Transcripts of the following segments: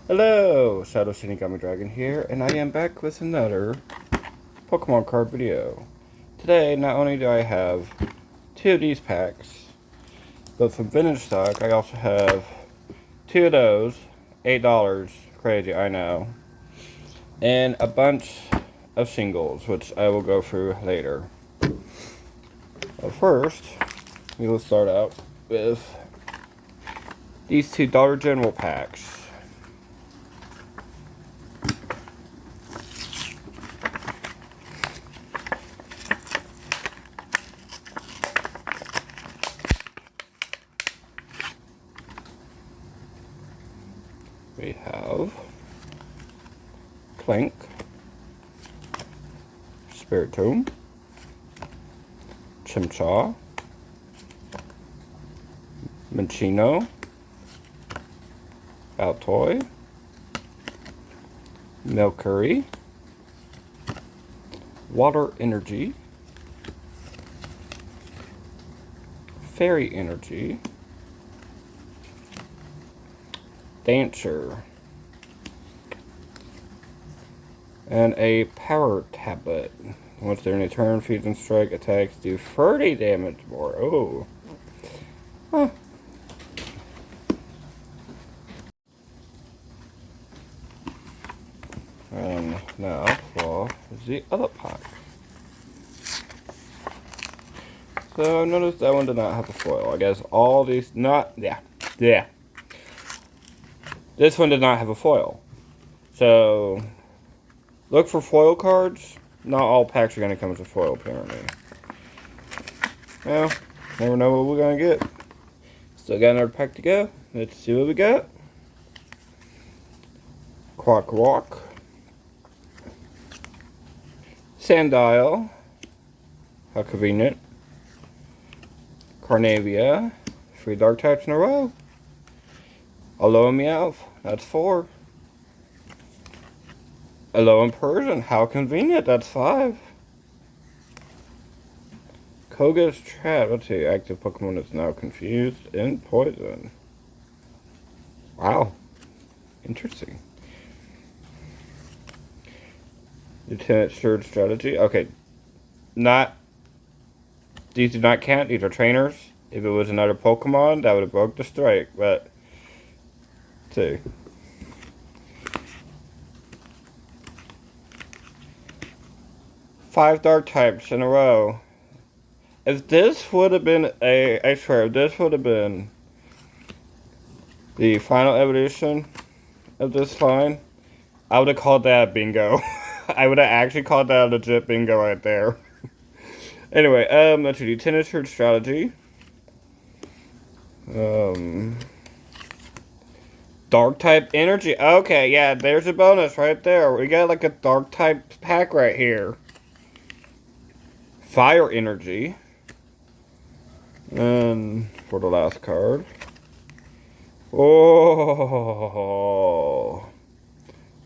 Hello, Shadow Shinigami Dragon here, and I am back with another Pokemon card video. Today, not only do I have two of these packs, but from vintage stock, I also have two of those, $8, crazy, I know, and a bunch of singles, which I will go through later. But first, we will start out with these two Dollar General packs. We have Clank, Spiritomb, Chimchar, Minccino, Altoy, Milcery, Water Energy, Fairy Energy, Dancer, and a Power Tablet. Once they're in a turn, Fusion Strike attacks do 30 damage more. Oh. Huh. And now for the other pack. So notice that one did not have a foil. I guess all these yeah. This one did not have a foil. So look for foil cards. Not all packs are going to come with a foil, apparently. Well, never know what we're going to get. Still got another pack to go. Let's see what we got. Quack Walk, Sandile, how convenient. Carnivia, 3 dark types in a row. Alolan Meowth, that's 4. Alolan Persian, how convenient, that's 5. Koga's Trap, let's see, active Pokemon is now confused and poison. Wow, interesting. Lieutenant Surge Strategy, okay, these do not count, these are trainers. If it was another Pokemon, that would have broke the strike, but, let's see. Five dark types in a row. If this would have been I swear, if this would have been the final evolution of this line, I would have called that bingo. I would have actually called that a legit bingo right there. Anyway, let's do Tennis Surge Strategy. Dark type energy. Okay, yeah, there's a bonus right there. We got like a dark type pack right here. Fire energy. And for the last card. Oh,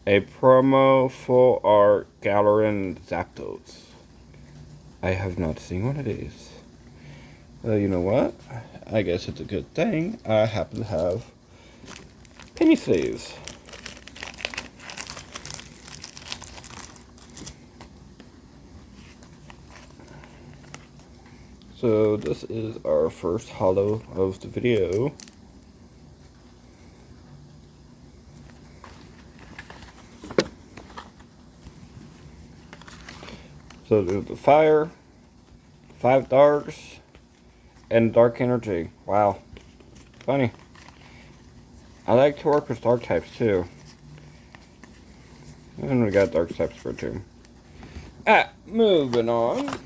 a promo full art Galarian Zapdos. I have not seen one of these. You know what? I guess it's a good thing I happen to have penny sleeves. So this is our first holo of the video. So there's the fire, 5 darks, and dark energy. Wow. Funny. I like to work with dark types too. And we got dark types for too. Moving on.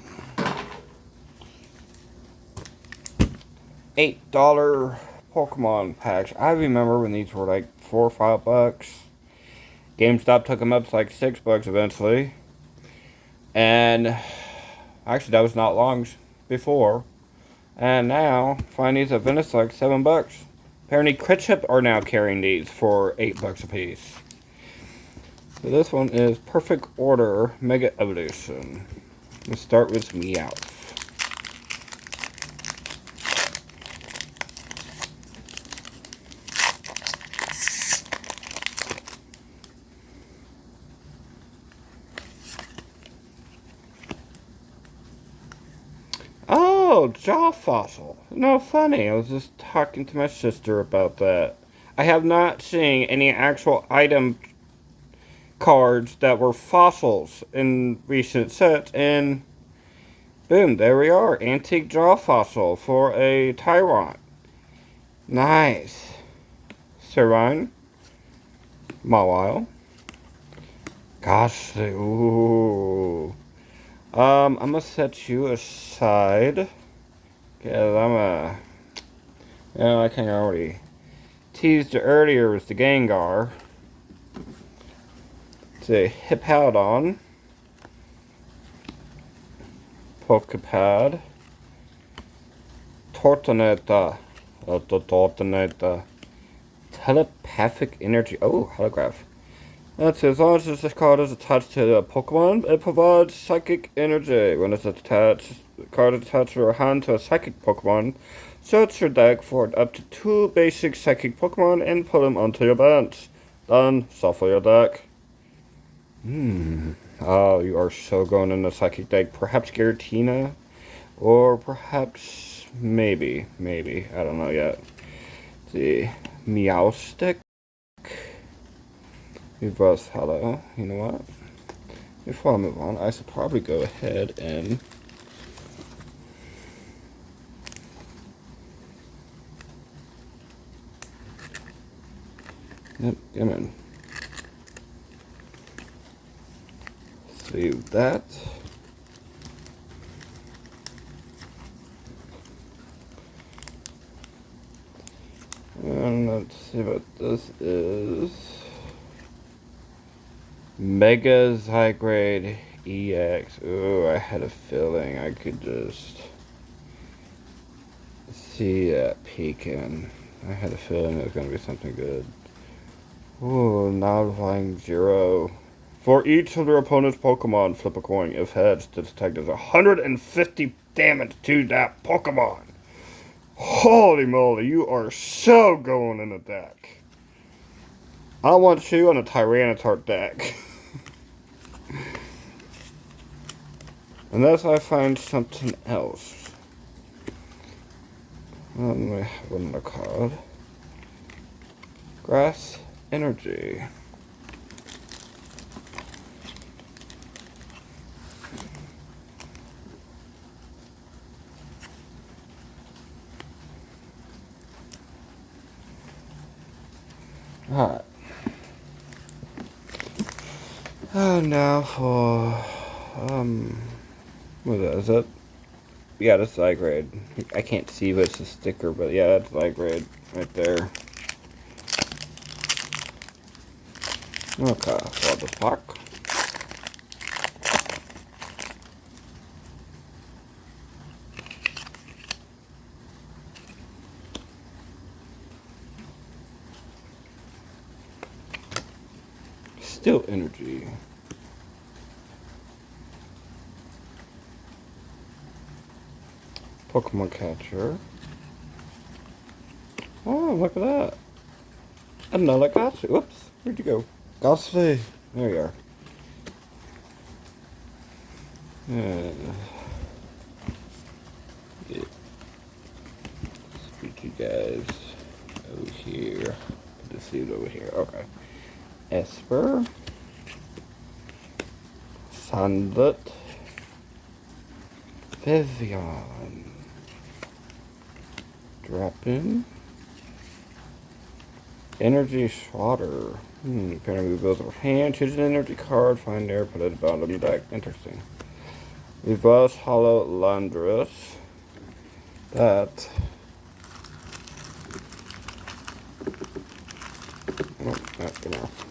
$8 Pokemon packs. I remember when these were like $4 or $5. GameStop took them up to like $6 eventually. And actually that was not long before. And now find these at Venice like $7. Apparently Critchip are now carrying these for $8 a piece. So this one is Perfect Order Mega Evolution. Let's start with Meowth. Oh, jaw fossil. No, funny. I was just talking to my sister about that. I have not seen any actual item cards that were fossils in recent sets, and boom, there we are. Antique jaw fossil for a Tyrant. Nice. Serine. Mawile. Gosh, ooh. I'm gonna set you aside. Cause I kind of already teased it earlier with the Gengar. It's a Hippowdon. Pokepad. Tortoneta. Tortoneta. Telepathic energy. Oh, holograph. That's it. As long as this card is attached to the Pokemon, it provides psychic energy. When it's attached, the card is attached to your hand to a psychic Pokemon. Search your deck for up to 2 basic psychic Pokemon and put them onto your bench. Then, shuffle your deck. Oh, you are so going in the psychic deck. Perhaps Giratina? Or perhaps, maybe, I don't know yet. The Meowstic? Reverse Hollow. You know what? Before I move on, I should probably go ahead and yep, come in. Save that. And let's see what this is. Mega Zygrade EX. Ooh, I had a feeling I could just see that peeking. I had a feeling it was going to be something good. Ooh, now flying 0. For each of their opponent's Pokemon, flip a coin. If heads, this attack does 150 damage to that Pokemon. Holy moly, you are so going in the deck. I want you on a Tyranitar deck. Unless I find something else. Let me have another card. Grass Energy. Alright. Now for, what is that? Yeah, that's Zygrade. I can't see if it's a sticker, but yeah, that's Zygrade right there. Okay, for the pack. Still Energy. Pokemon Catcher. Oh, look at that. Another Ghastly. Whoops. Where'd you go? Ghastly. There you are. Yeah. Speak you guys over here. Put the seed over here. Okay. Esper. Sandlet. Vivian. Drop-in. Energy Shrotter. Apparently goes over hand, choose an energy card, find there, put it at the bottom of the deck. Interesting. Reverse Hollow Landorus. That. Oh, not enough.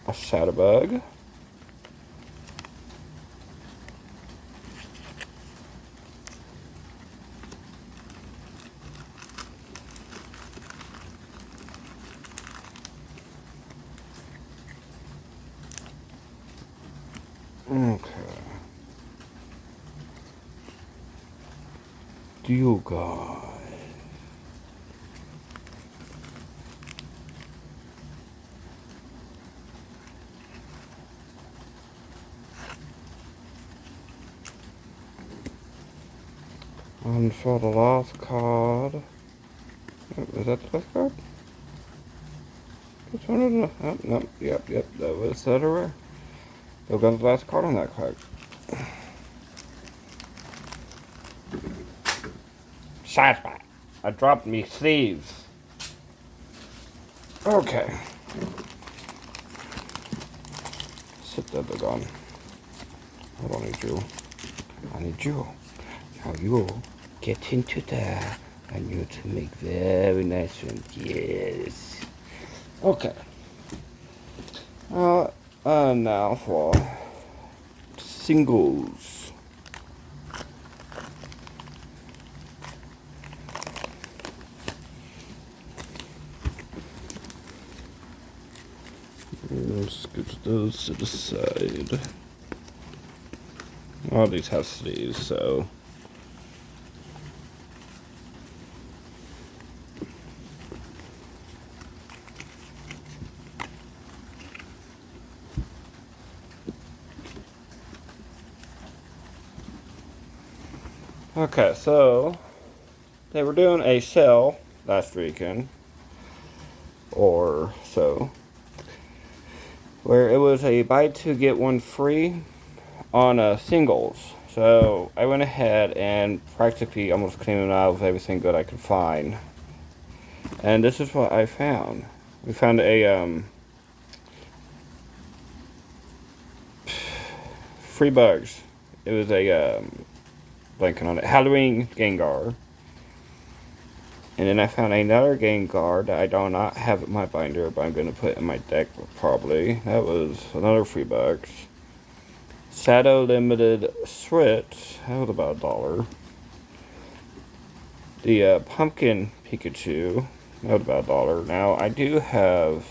A Shadowbug. Okay. Deal guy. And for the last card, is that the last card? Which one is it? Oh, no, yep, that was that rare. We've got the last card on that card. Sidespot. I dropped me sleeves. Okay. Sit that big on. I don't need you. I need you. Now you get into there. I need to make very nice ones. Yes. Okay. Now for singles. Let's get those to the side. All these have sleeves, so. Okay, so they were doing a sale last weekend, or so, where it was a buy two get one free on singles. So I went ahead and practically almost cleaned out of everything good I could find, and this is what I found. We found a free bugs. It was a blanking on it, Halloween Gengar. And then I found another Gengar that I do not have in my binder, but I'm going to put in my deck probably. That was another free bucks. Shadow Limited Switch. That was about $1. The Pumpkin Pikachu. That was about $1. Now, I do have...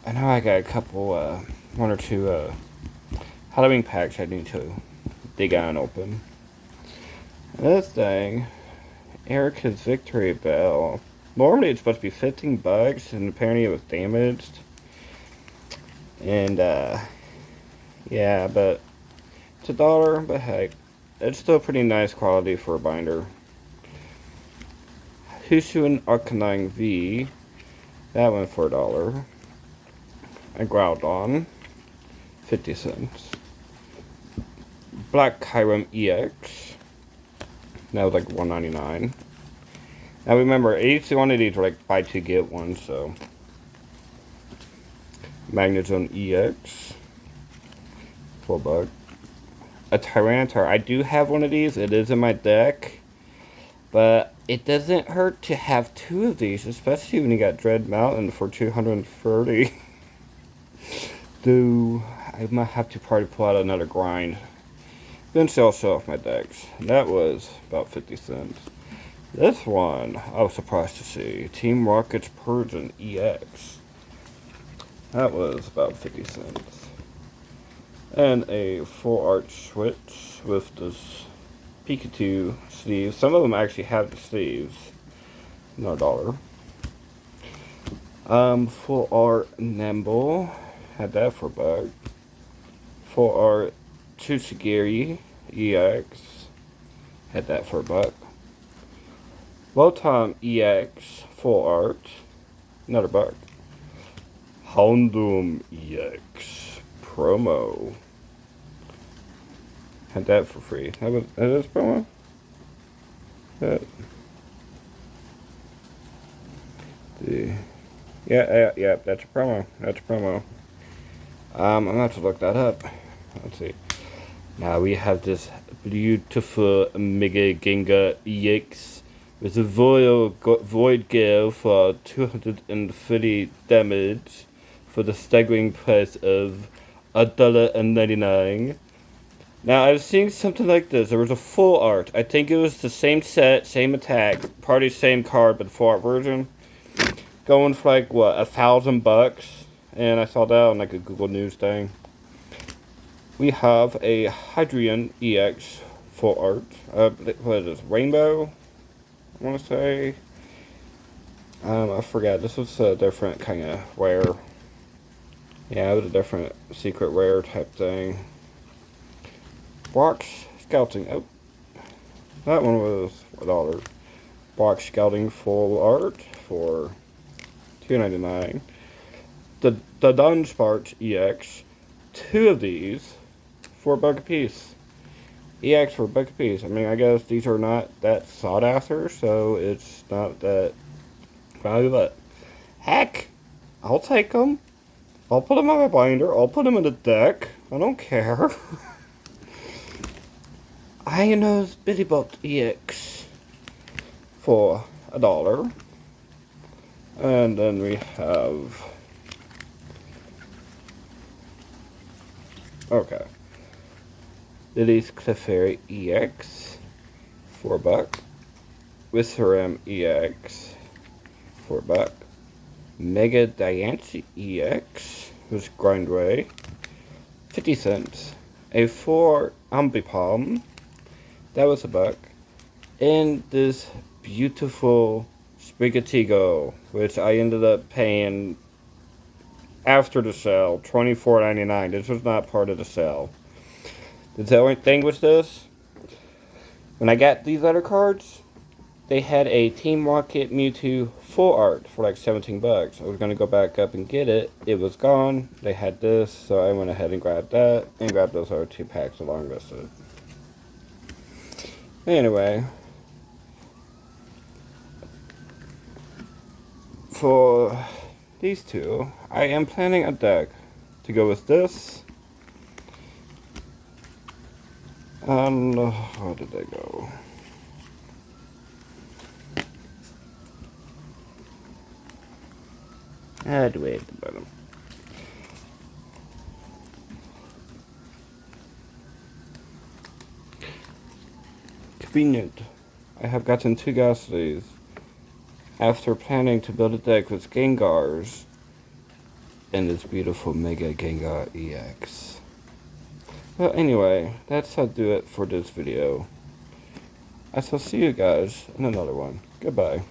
I know I got a couple, one or two Halloween packs I need to dig out and open. This thing... Erica's Victory Bell. Normally it's supposed to be $15, and apparently it was damaged. And, yeah, but it's $1, but heck, it's still pretty nice quality for a binder. Hisuian Arcanine V. That one for $1. A Groudon. 50 cents. Black Kyurem EX. That was like $1.99. Now remember, each one of these were like buy two get one, so. Magnezone EX. $4. A Tyranitar. I do have one of these. It is in my deck. But it doesn't hurt to have two of these, especially when you got Dread Mountain for $230. Though I might have to probably pull out another grind. Eventually I'll show off my decks. And that was about 50 cents. This one, I was surprised to see. Team Rocket's Persian EX. That was about 50 cents. And a full art switch with this Pikachu sleeves. Some of them actually have the sleeves. $1. Full art Nimble. Had that for $1. Full art Tsuchigiri EX. Had that for $1. Wotan EX full art. Another $1. Houndoom EX promo. Had that for free. That was promo? Yeah, that's a promo. That's a promo. I'm gonna have to look that up. Let's see. Now we have this beautiful Mega Gengar EX with a Void Gale for 230 damage for the staggering price of $1.99. Now I've seen something like this. There was a full art. I think it was the same set, same attack, probably same card, but full art version. Going for like what, $1,000? And I saw that on like a Google News thing. We have a Hydreigon EX full art. What is this? Rainbow? I want to say. I forgot. This was a different kind of rare. Yeah, it was a different secret rare type thing. Brock's Scouting. Oh, That one was $1. Box Scouting Full Art for $2.99. The Dunsparks EX, 2 of these for $1 a piece. EX for $1 a piece. I mean, I guess these are not that sought after, so it's not that valuable. But heck, I'll take them. I'll put them on my binder. I'll put them in the deck. I don't care. Iono's Bitty Bolt EX for $1. And then we have... Okay. Lily's Clefairy EX for $1. Whisperam EX for $1. Mega Diancie EX was Grindway, 50 cents. A 4 Ambipom, that was $1. And this beautiful Spigatigo, which I ended up paying after the sale, $24.99. This was not part of the sale. The only thing with this, when I got these letter cards, they had a Team Rocket Mewtwo full art for like 17 bucks. I was going to go back up and get it. It was gone. They had this, so I went ahead and grabbed that and grabbed those other 2 packs along with it. Anyway, for these 2, I am planning a deck to go with this. And where did they go? All the way at the bottom. Convenient. I have gotten 2 Ghastlies after planning to build a deck with Gengars and this beautiful Mega Gengar EX. Well, anyway, that's how to do it for this video. I shall see you guys in another one. Goodbye.